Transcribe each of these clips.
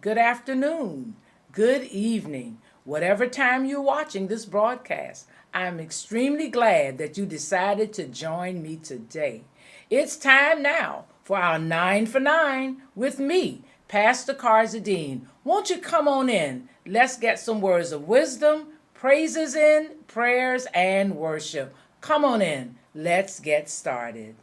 good afternoon, good evening, whatever time you're watching this broadcast. I'm extremely glad that you decided to join me today. It's time now for our 9 for 9 with me, Pastor Carzadean. Won't you come on in? Let's get some words of wisdom, praises in, prayers, and worship. Come on in. Let's get started.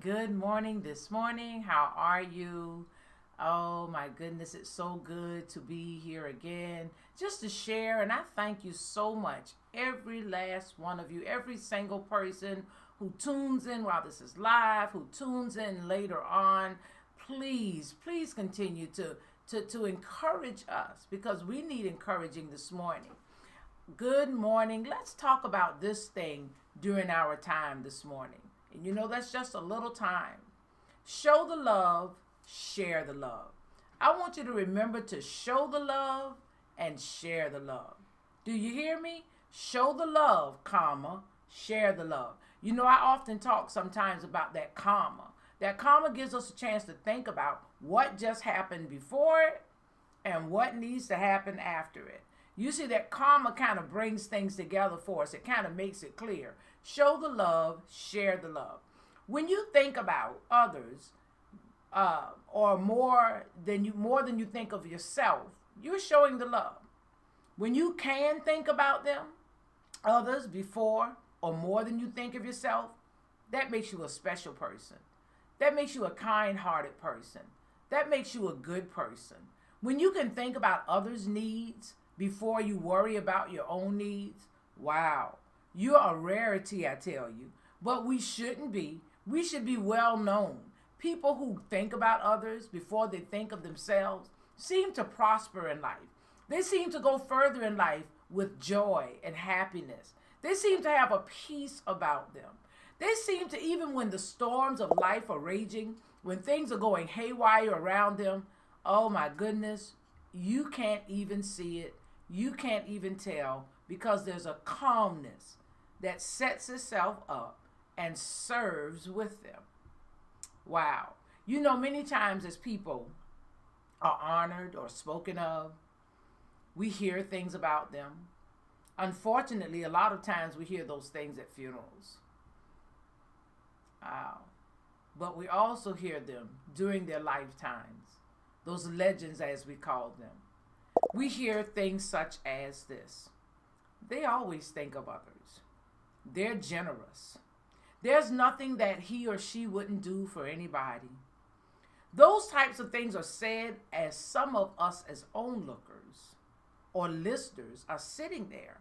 Good morning this morning. How are you? Oh my goodness, it's so good to be here again just to share. And I thank you so much, every last one of you, every single person who tunes in while this is live, who tunes in later on. Please continue to encourage us because we need encouraging this morning. Good morning. Let's talk about this thing during our time this morning. And that's just a little time. Show the love, share the love. I want you to remember to show the love and share the love. Do you hear me? Show the love, comma, share the love. I often talk sometimes about that comma. That comma gives us a chance to think about what just happened before it and what needs to happen after it. You see, that comma kind of brings things together for us. It kind of makes it clear. Show the love, share the love. When you think about others, or more than you think of yourself, you're showing the love. When you can think about them, others, before or more than you think of yourself, that makes you a special person. That makes you a kind-hearted person. That makes you a good person. When you can think about others' needs before you worry about your own needs, wow, you're a rarity, I tell you. But we shouldn't be. We should be well known. People who think about others before they think of themselves seem to prosper in life. They seem to go further in life with joy and happiness. They seem to have a peace about them. They seem to, even when the storms of life are raging, when things are going haywire around them, oh my goodness, you can't even see it. You can't even tell because there's a calmness that sets itself up and serves with them. Wow. Many times as people are honored or spoken of, we hear things about them. Unfortunately, a lot of times we hear those things at funerals. Wow. But we also hear them during their lifetimes, those legends as we call them. We hear things such as this. They always think of others. They're generous. There's nothing that he or she wouldn't do for anybody. Those types of things are said as some of us as onlookers or listeners are sitting there.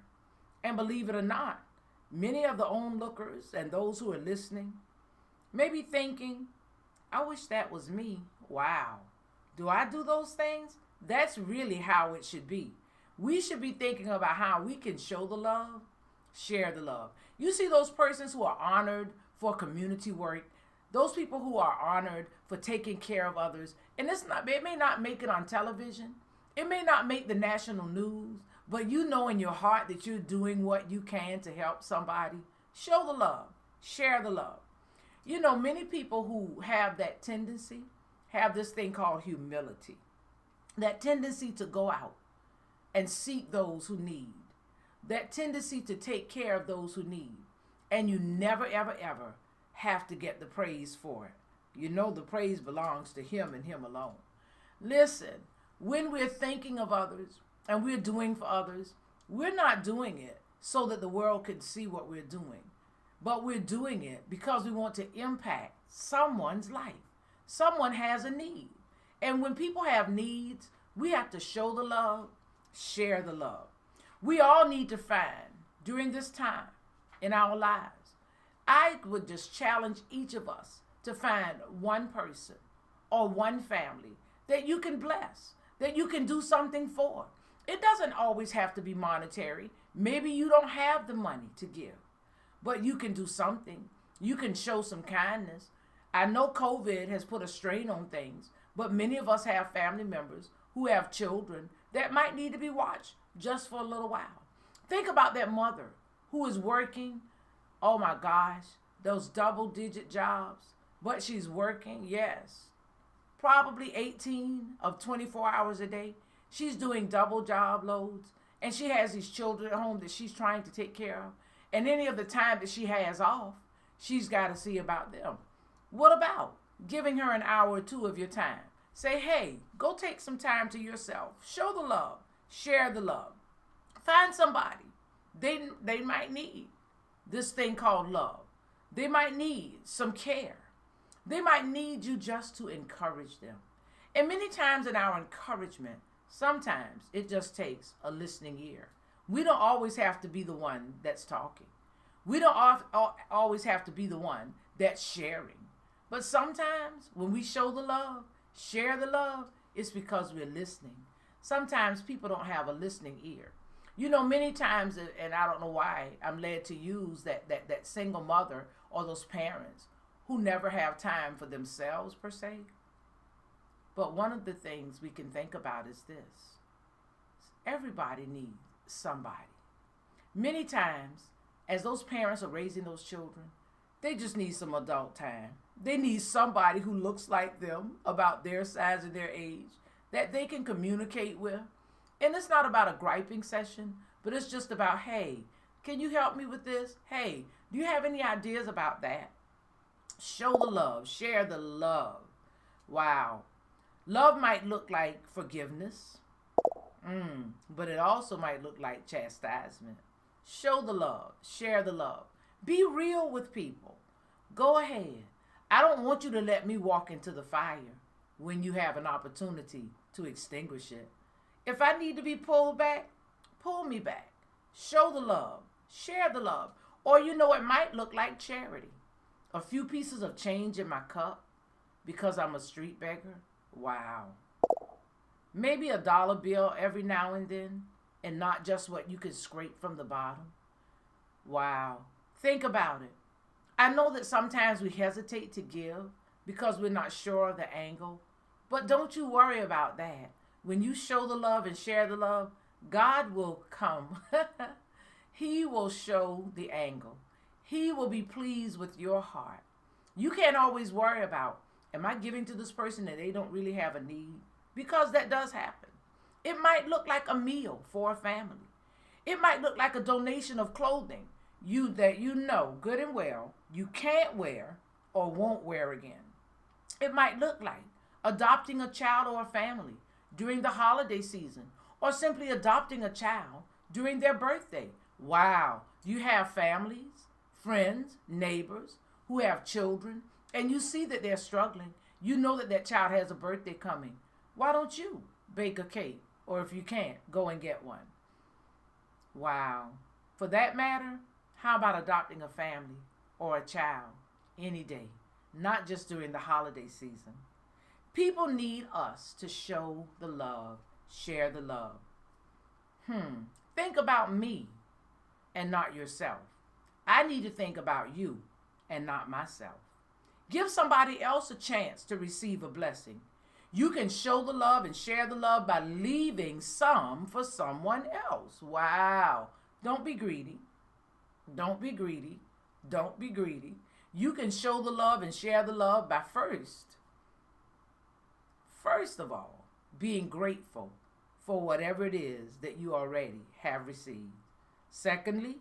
And believe it or not, many of the onlookers and those who are listening may be thinking, I wish that was me. Wow. Do I do those things? That's really how it should be. We should be thinking about how we can show the love, share the love. You see those persons who are honored for community work, those people who are honored for taking care of others, and it may not make it on television, it may not make the national news, but you know in your heart that you're doing what you can to help somebody. Show the love, share the love. Many people who have that tendency have this thing called humility, that tendency to go out and seek those who need, that tendency to take care of those who need. And you never, ever, ever have to get the praise for it. The praise belongs to him and him alone. Listen, when we're thinking of others and we're doing for others, we're not doing it so that the world can see what we're doing. But we're doing it because we want to impact someone's life. Someone has a need. And when people have needs, we have to show the love, share the love. We all need to find during this time in our lives, I would just challenge each of us to find one person or one family that you can bless, that you can do something for. It doesn't always have to be monetary. Maybe you don't have the money to give. but you can do something. You can show some kindness. I know COVID has put a strain on things, but many of us have family members who have children that might need to be watched just for a little while. Think about that mother who is working, oh my gosh, those double-digit jobs, but she's working, yes, probably 18 of 24 hours a day. She's doing double job loads, and she has these children at home that she's trying to take care of. And any of the time that she has off, she's got to see about them. What about giving her an hour or two of your time? Say, hey, go take some time to yourself. Show the love. Share the love. Find somebody. They might need this thing called love. They might need some care. They might need you just to encourage them. And many times in our encouragement, sometimes it just takes a listening ear. We don't always have to be the one that's talking. We don't always have to be the one that's sharing. But sometimes when we show the love, share the love, it's because we're listening. Sometimes people don't have a listening ear. You know, many times, and I don't know why, I'm led to use that single mother or those parents who never have time for themselves per se. But one of the things we can think about is this. Everybody needs somebody. Many times, as those parents are raising those children, they just need some adult time. They need somebody who looks like them, about their size and their age, that they can communicate with. And it's not about a griping session, but it's just about, hey, can you help me with this? Hey, do you have any ideas about that? Show the love. Share the love. Wow. Love might look like forgiveness, but it also might look like chastisement. Show the love. Share the love. Be real with people. Go ahead. I don't want you to let me walk into the fire when you have an opportunity to extinguish it. If I need to be pulled back, pull me back. Show the love. Share the love. Or, you know, it might look like charity. A few pieces of change in my cup because I'm a street beggar. Wow. Maybe $1 bill every now and then, and not just what you can scrape from the bottom. Wow. Think about it. I know that sometimes we hesitate to give because we're not sure of the angle, but don't you worry about that. When you show the love and share the love, God will come. He will show the angle. He will be pleased with your heart. You can't always worry about, am I giving to this person and they don't really have a need? Because that does happen. It might look like a meal for a family. It might look like a donation of clothing that you know good and well you can't wear or won't wear again. It might look like adopting a child or a family during the holiday season, or simply adopting a child during their birthday. Wow. You have families, friends, neighbors who have children, and you see that they're struggling. You know that that child has a birthday coming. Why don't you bake a cake? Or if you can't, go and get one. Wow. For that matter, how about adopting a family or a child any day, not just during the holiday season? People need us to show the love, share the love. Think about me and not yourself. I need to think about you and not myself. Give somebody else a chance to receive a blessing. You can show the love and share the love by leaving some for someone else. Wow. Don't be greedy. Don't be greedy. Don't be greedy. You can show the love and share the love by first of all, being grateful for whatever it is that you already have received. Secondly,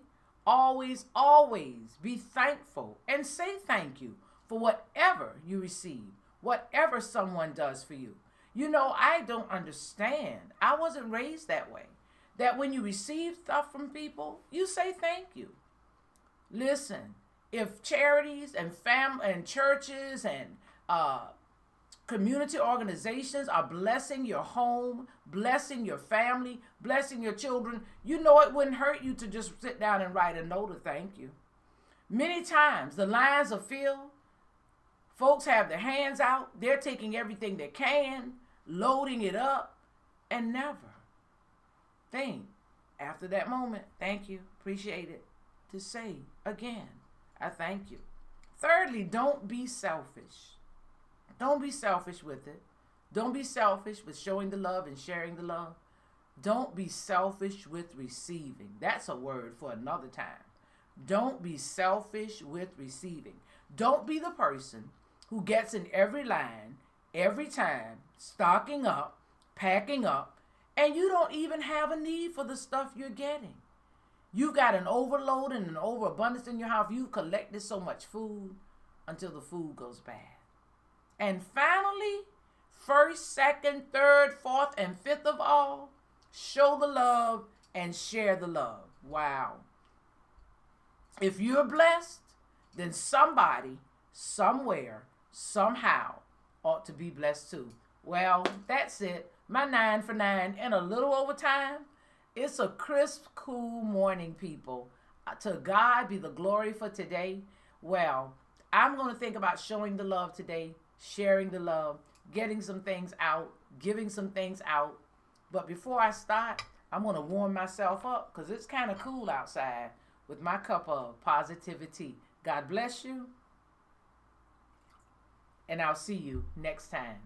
always be thankful and say thank you for whatever you receive, whatever someone does for you. You know, I don't understand. I wasn't raised that way. That when you receive stuff from people, you say thank you. Listen, if charities and churches and community organizations are blessing your home, blessing your family, blessing your children, you know it wouldn't hurt you to just sit down and write a note of thank you. Many times the lines are filled. Folks have their hands out. They're taking everything they can, loading it up, and never think after that moment, thank you, appreciate it, to say again, I thank you. Thirdly, don't be selfish. Don't be selfish with it. Don't be selfish with showing the love and sharing the love. Don't be selfish with receiving. That's a word for another time. Don't be selfish with receiving. Don't be the person who gets in every line, every time, stocking up, packing up, and you don't even have a need for the stuff you're getting. You've got an overload and an overabundance in your house. You've collected so much food until the food goes bad. And finally, first, second, third, fourth, and fifth of all, show the love and share the love. Wow. If you're blessed, then somebody, somewhere, somehow ought to be blessed too. Well, that's it. My 9 for 9 and a little overtime. It's a crisp, cool morning, people. To God be the glory for today. Well, I'm going to think about showing the love today, sharing the love, getting some things out, giving some things out. But before I start, I'm going to warm myself up because it's kind of cool outside with my cup of positivity. God bless you, and I'll see you next time.